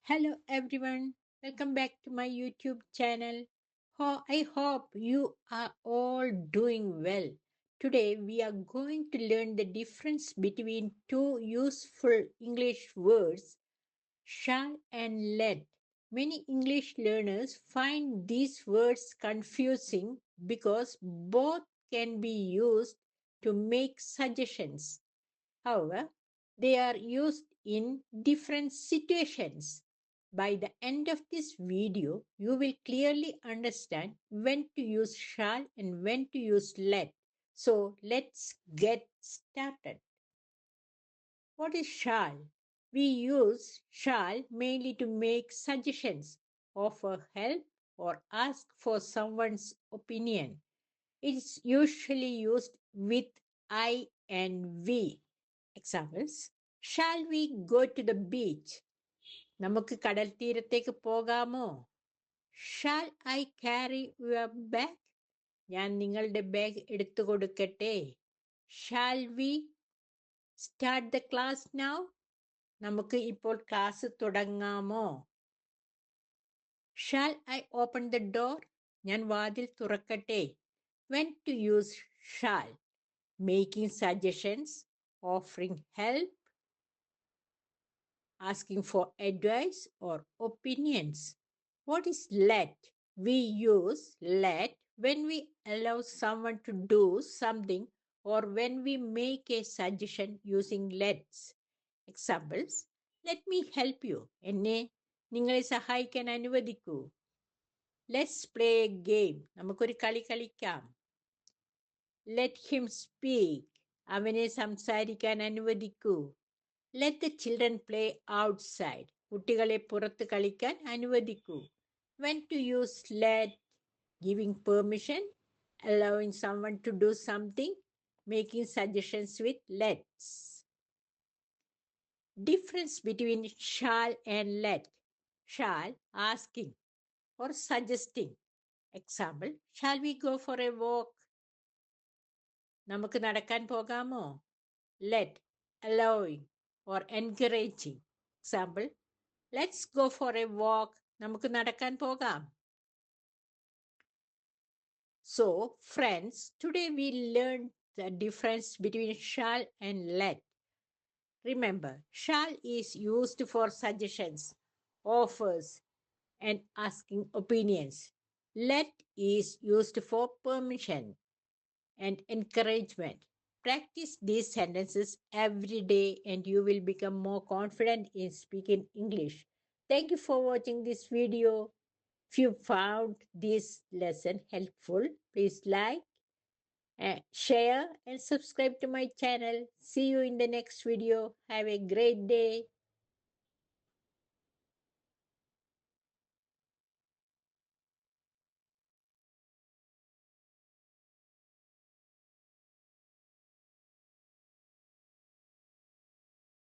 Hello everyone, welcome back to my YouTube channel. I hope you are all doing well. Today we are going to learn the difference between two useful English words, shall and let. Many English learners find these words confusing because both can be used to make suggestions. However, they are used in different situations. By the end of this video, you will clearly understand when to use shall and when to use let. So let's get started. What is shall? We use shall mainly to make suggestions, offer help, or ask for someone's opinion. It's usually used with I and we. Examples: shall we go to the beach? നമുക്ക് കടൽ തീരത്തേക്ക് പോകാമോ? Shall I carry your bag? ഞാൻ നിങ്ങളുടെ bag എടുത്തു കൊടുക്കട്ടെ? Shall we start the class now? നമുക്ക് ഇപ്പോൾ class തുടങ്ങാമോ? Shall I open the door? ഞാൻ വാതിൽ തുറക്കട്ടെ? When to use shall? Making suggestions, offering help, asking for advice or opinions. What is let? We use let when we allow someone to do something or when we make a suggestion using lets. Examples: let me help you. എന്നെ നിങ്ങളെ സഹായിക്കാൻ അനുവദിക്കൂ. Let's play a game. നമുക്കൊരു കളി കളിക്കാം. Let him speak. അവനെ സംസാരിക്കാൻ അനുവദിക്കൂ. Let the children play outside. കുട്ടികളെ പുറത്ത് കളിക്കാൻ അനുവദിക്കൂ. When to use let? Giving permission, allowing someone to do something, making suggestions with lets. Difference between shall and let. Shall, asking or suggesting. Example: shall we go for a walk? നമുക്ക് നടക്കാൻ പോകാമോ? Let, allowing or encouraging. Example: let's go for a walk. നമുക്ക് നടക്കാൻ പോകാം. So, friends, today we learned the difference between shall and let. Remember, shall is used for suggestions, offers, and asking opinions. Let is used for permission and encouragement. Practice these sentences every day and you will become more confident in speaking English. Thank you for watching this video. If you found this lesson helpful, please like, share and subscribe to my channel. See you in the next video. Have a great day.